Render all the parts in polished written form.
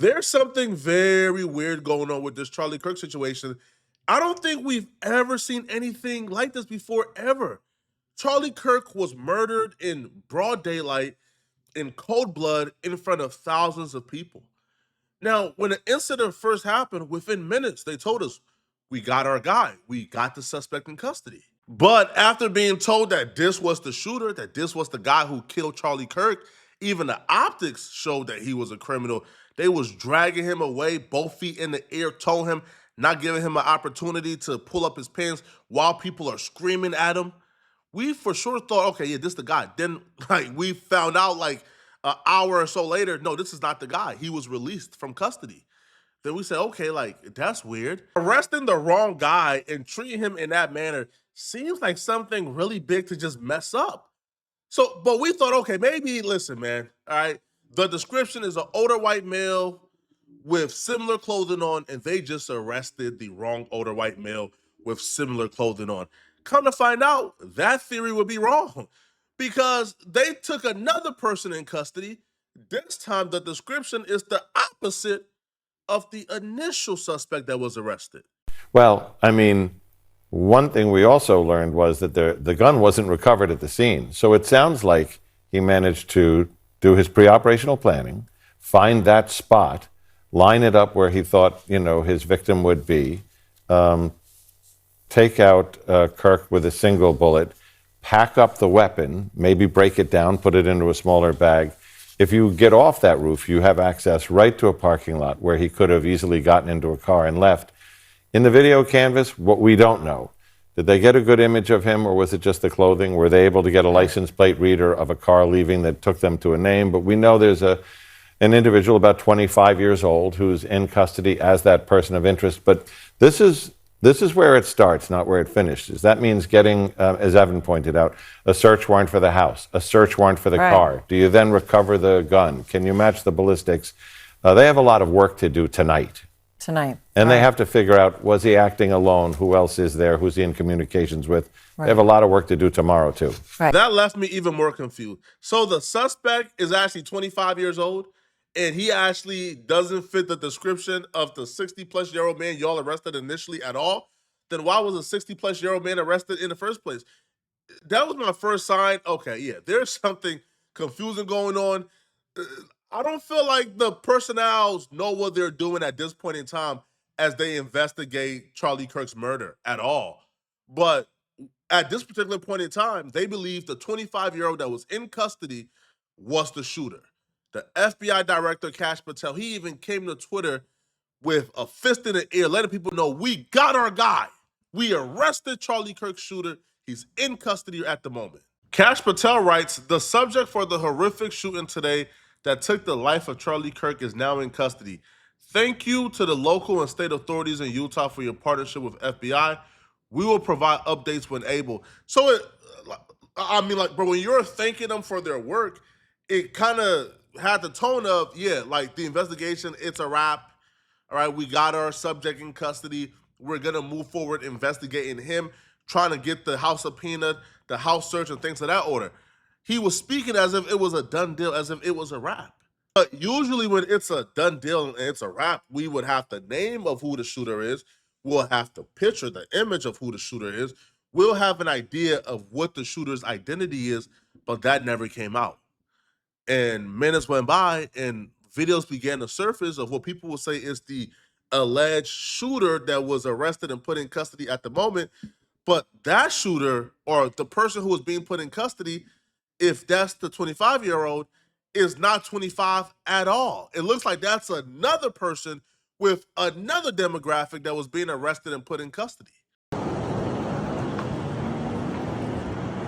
There's something very weird going on with this Charlie Kirk situation. I don't think we've ever seen anything like this before, ever. Charlie Kirk was murdered in broad daylight, in cold blood, in front of thousands of people. Now, when the incident first happened, within minutes, they told us, we got our guy. We got the suspect in custody. But after being told that this was the shooter, that this was the guy who killed Charlie Kirk, even the optics showed that he was a criminal. They was dragging him away, both feet in the air, told him, not giving him an opportunity to pull up his pants while people are screaming at him. We for sure thought, okay, yeah, this is the guy. Then like we found out like an hour or so later, no, this is not the guy. He was released from custody. Then we said, okay, like that's weird. Arresting the wrong guy and treating him in that manner seems like something really big to just mess up. So, but we thought, okay, maybe listen, man. All right, the description is an older white male with similar clothing on, and they just arrested the wrong older white male with similar clothing on. Come to find out, that theory would be wrong because they took another person in custody. This time, the description is the opposite of the initial suspect that was arrested. Well, I mean, one thing we also learned was that the gun wasn't recovered at the scene. So it sounds like he managed to do his pre-operational planning, find that spot, line it up where he thought, his victim would be, take out Kirk with a single bullet, pack up the weapon, maybe break it down, put it into a smaller bag. If you get off that roof, you have access right to a parking lot where he could have easily gotten into a car and left. In the video canvas, what we don't know. Did they get a good image of him, or was it just the clothing? Were they able to get a license plate reader of a car leaving that took them to a name? But we know there's an individual about 25 years old who's in custody as that person of interest. But this is where it starts, not where it finishes. That means getting, as Evan pointed out, a search warrant for the house, a search warrant for the car. Do you then recover the gun? Can you match the ballistics? They have a lot of work to do tonight. And they have to figure out, was he acting alone? Who else is there? Who's he in communications with? They have a lot of work to do tomorrow, too. That left me even more confused. So the suspect is actually 25 years old, and he actually doesn't fit the description of the 60-plus-year-old man y'all arrested initially at all. Then why was a 60-plus-year-old man arrested in the first place? That was my first sign. Okay, yeah, there's something confusing going on. I don't feel like the personnel know what they're doing at this point in time as they investigate Charlie Kirk's murder at all. But at this particular point in time, they believe the 25-year-old that was in custody was the shooter. The FBI director, Kash Patel, he even came to Twitter with a fist in the air, letting people know, we got our guy. We arrested Charlie Kirk's shooter. He's in custody at the moment. Kash Patel writes, the subject for the horrific shooting today that took the life of Charlie Kirk is now in custody. Thank you to the local and state authorities in Utah for your partnership with FBI. We will provide updates when able. So, bro, when you're thanking them for their work, it kind of had the tone of, the investigation, it's a wrap. All right, we got our subject in custody. We're going to move forward investigating him, trying to get the house subpoena, the house search, and things of that order. He was speaking as if it was a done deal, as if it was a wrap. But usually when it's a done deal and it's a wrap, we would have the name of who the shooter is. We'll have the picture, the image of who the shooter is. We'll have an idea of what the shooter's identity is, but that never came out. And minutes went by and videos began to surface of what people will say is the alleged shooter that was arrested and put in custody at the moment. But that shooter, or the person who was being put in custody, if that's the 25-year-old, is not 25 at all. It looks like that's another person with another demographic that was being arrested and put in custody. I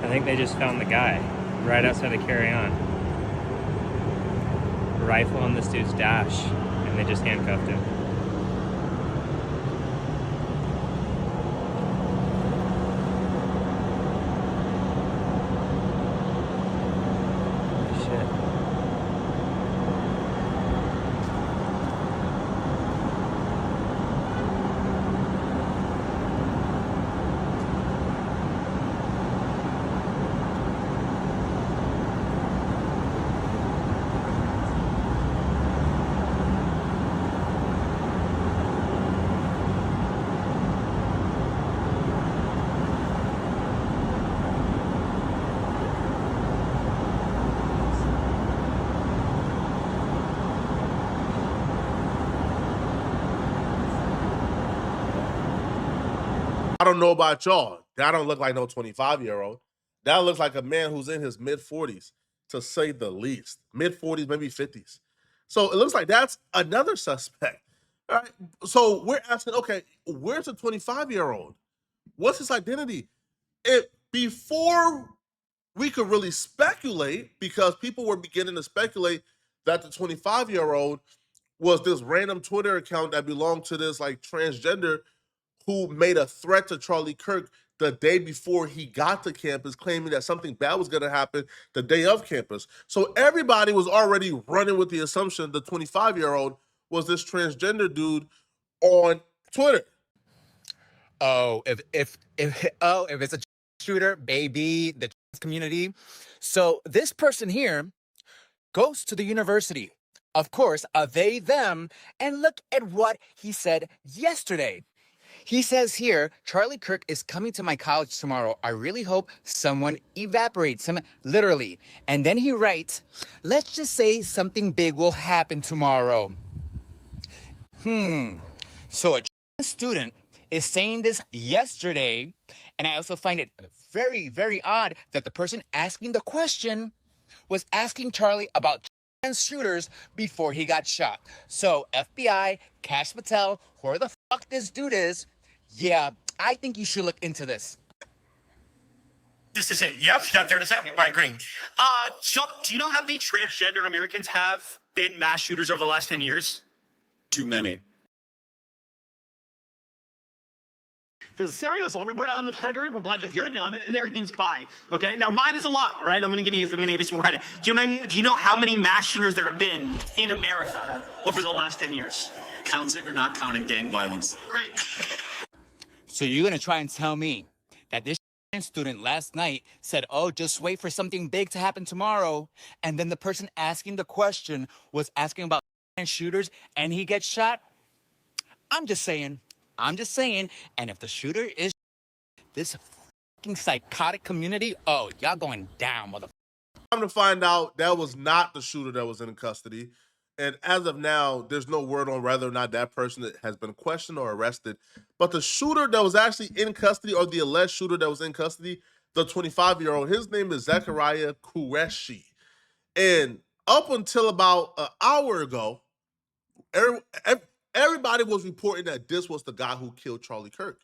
think they just found the guy right outside of Carry On. Rifle on this dude's dash, and they just handcuffed him. know about y'all. That don't look like no 25-year-old. That looks like a man who's in his mid-40s, to say the least. Mid-40s, maybe 50s. So it looks like that's another suspect. All right. So we're asking, okay, where's the 25-year-old? What's his identity? Before we could really speculate, because people were beginning to speculate that the 25-year-old was this random Twitter account that belonged to this like transgender who made a threat to Charlie Kirk the day before he got to campus, claiming that something bad was going to happen the day of campus. So everybody was already running with the assumption the 25-year-old was this transgender dude on Twitter. Oh, if it's a shooter, baby, the community. So this person here goes to the university. Of course, they, them, and look at what he said yesterday. He says here, Charlie Kirk is coming to my college tomorrow. I really hope someone evaporates him, literally. And then he writes, let's just say something big will happen tomorrow. So a student is saying this yesterday, and I also find it very, very odd that the person asking the question was asking Charlie about shooters before he got shot. So FBI, Cash Patel, whoever the fuck this dude is, yeah, I think you should look into this. This is it. Yep, there it is. I agree. Chuck, do you know how many transgender Americans have been mass shooters over the last 10 years? Too many. Because serious, we went on the Federal, we're glad to hear it now, and everything's fine. Okay, now mine is a lot, right? I'm gonna give you some credit. Do you know how many mass shooters there have been in America over the last 10 years? Counting or not counting gang violence? Great. So you're gonna try and tell me that this student last night said, oh, just wait for something big to happen tomorrow, and then the person asking the question was asking about shooters and he gets shot? I'm just saying, and if the shooter is this fucking psychotic community, oh, y'all going down, motherfucker. Come to find out, that was not the shooter that was in custody. And as of now, there's no word on whether or not that person has been questioned or arrested. But the shooter that was actually in custody, or the alleged shooter that was in custody, the 25-year-old, his name is Zechariah Qureshi. And up until about an hour ago, everybody was reporting that this was the guy who killed Charlie Kirk.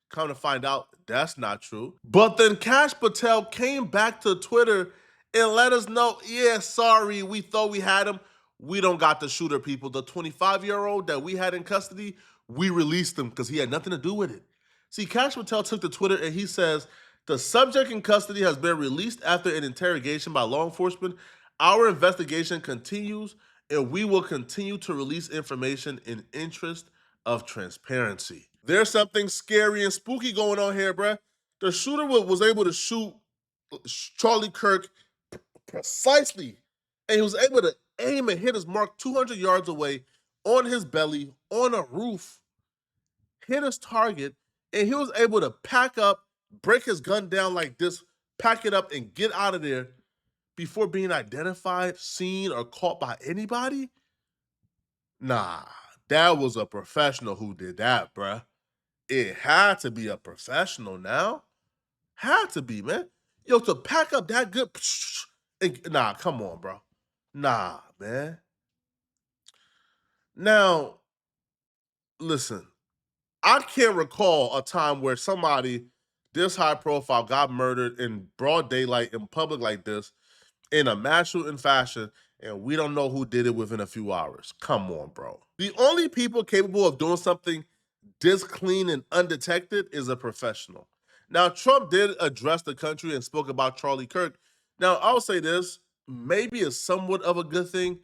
Come to find out, that's not true. But then Cash Patel came back to Twitter and let us know, yeah, sorry, we thought we had him. We don't got the shooter, people. The 25-year-old that we had in custody, we released him because he had nothing to do with it. See, Cash Patel took to Twitter and he says, the subject in custody has been released after an interrogation by law enforcement. Our investigation continues, and we will continue to release information in interest of transparency. There's something scary and spooky going on here, bruh. The shooter was able to shoot Charlie Kirk precisely, and he was able to aim and hit his mark 200 yards away on his belly, on a roof, hit his target, and he was able to pack up, break his gun down like this, pack it up, and get out of there before being identified, seen, or caught by anybody? Nah, that was a professional who did that, bruh. It had to be a professional now. Had to be, man. Yo, to pack up that good, nah, come on, bro. Nah, man. Now, listen, I can't recall a time where somebody this high profile got murdered in broad daylight in public like this in a mass shooting fashion, and we don't know who did it within a few hours. Come on, bro. The only people capable of doing something this clean and undetected is a professional. Now, Trump did address the country and spoke about Charlie Kirk. Now, I'll say this, maybe it's somewhat of a good thing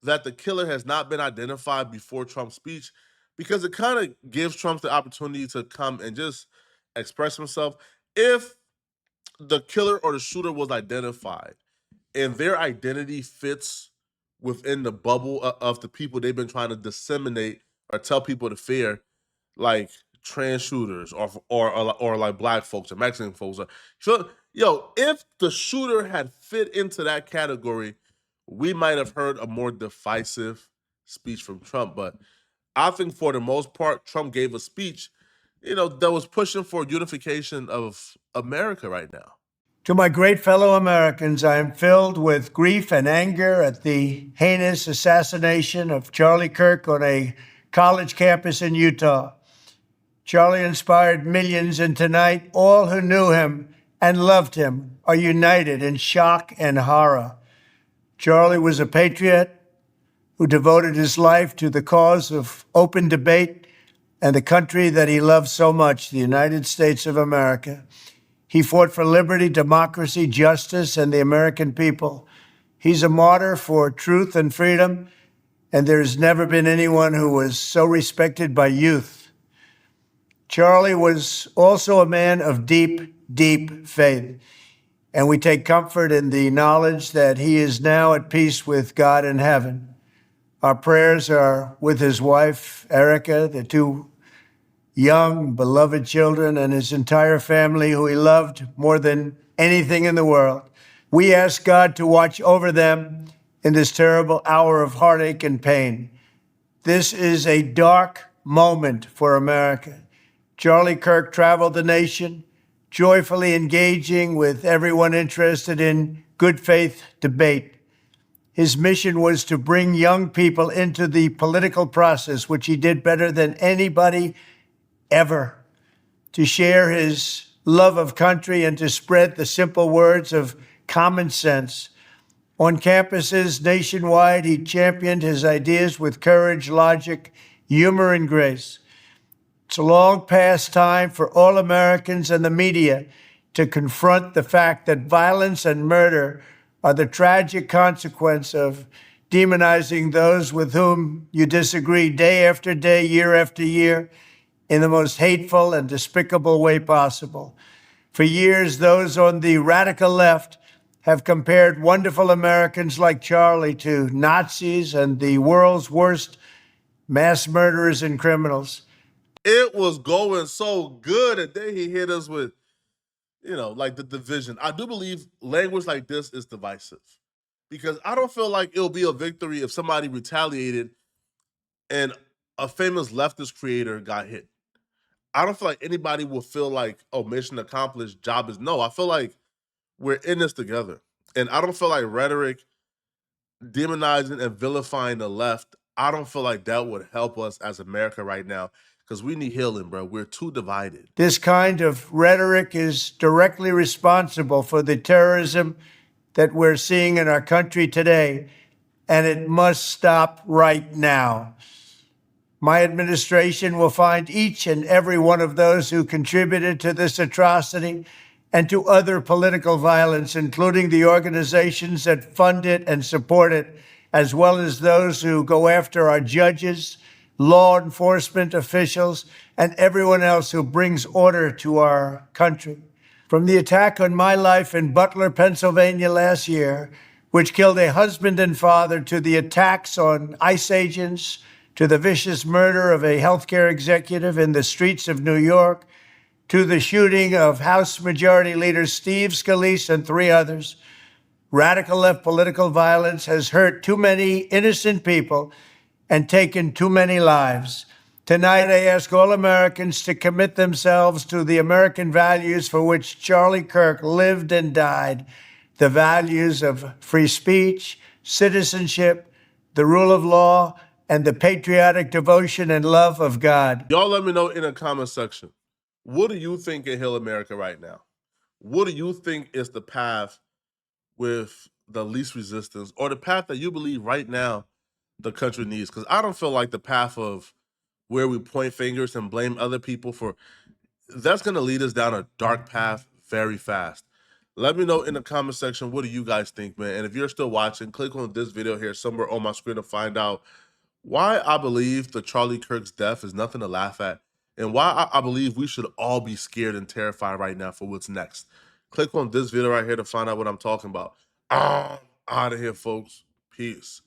that the killer has not been identified before Trump's speech, because it kind of gives Trump the opportunity to come and just express himself. If the killer or the shooter was identified and their identity fits within the bubble of the people they've been trying to disseminate or tell people to fear, like trans shooters or like black folks or Mexican folks. So, yo, if the shooter had fit into that category, we might have heard a more divisive speech from Trump. But I think for the most part, Trump gave a speech that was pushing for unification of America right now. To my great fellow Americans, I am filled with grief and anger at the heinous assassination of Charlie Kirk on a college campus in Utah. Charlie inspired millions, and tonight, all who knew him and loved him are united in shock and horror. Charlie was a patriot who devoted his life to the cause of open debate and the country that he loved so much, the United States of America. He fought for liberty, democracy, justice, and the American people. He's a martyr for truth and freedom, and there's never been anyone who was so respected by youth. Charlie was also a man of deep, deep faith, and we take comfort in the knowledge that he is now at peace with God in heaven. Our prayers are with his wife, Erica, the two young, beloved children, and his entire family, who he loved more than anything in the world. We ask God to watch over them in this terrible hour of heartache and pain. This is a dark moment for America. Charlie Kirk traveled the nation, joyfully engaging with everyone interested in good faith debate. His mission was to bring young people into the political process, which he did better than anybody ever, to share his love of country and to spread the simple words of common sense. On campuses nationwide, he championed his ideas with courage, logic, humor, and grace. It's a long past time for all Americans and the media to confront the fact that violence and murder are the tragic consequence of demonizing those with whom you disagree day after day, year after year, in the most hateful and despicable way possible. For years, those on the radical left have compared wonderful Americans like Charlie to Nazis and the world's worst mass murderers and criminals. It was going so good, and then he hit us with, like the division. I do believe language like this is divisive because I don't feel like it'll be a victory if somebody retaliated and a famous leftist creator got hit. I don't feel like anybody will feel like, oh, mission accomplished, job is no. I feel like we're in this together. And I don't feel like rhetoric, demonizing and vilifying the left, I don't feel like that would help us as America right now because we need healing, bro. We're too divided. This kind of rhetoric is directly responsible for the terrorism that we're seeing in our country today, and it must stop right now. My administration will find each and every one of those who contributed to this atrocity and to other political violence, including the organizations that fund it and support it, as well as those who go after our judges, law enforcement officials, and everyone else who brings order to our country. From the attack on my life in Butler, Pennsylvania last year, which killed a husband and father, to the attacks on ICE agents, to the vicious murder of a healthcare executive in the streets of New York, to the shooting of House Majority Leader Steve Scalise and 3 others, radical left political violence has hurt too many innocent people and taken too many lives. Tonight, I ask all Americans to commit themselves to the American values for which Charlie Kirk lived and died, the values of free speech, citizenship, the rule of law, and the patriotic devotion and love of God. Y'all let me know in the comment section. What do you think can heal America right now? What do you think is the path with the least resistance or the path that you believe right now the country needs? Because I don't feel like the path of where we point fingers and blame other people for, that's going to lead us down a dark path very fast. Let me know in the comment section, what do you guys think, man? And if you're still watching, click on this video here somewhere on my screen to find out why I believe the Charlie Kirk's death is nothing to laugh at, and why I believe we should all be scared and terrified right now for what's next. Click on this video right here to find out what I'm talking about. I'm out of here, folks. Peace.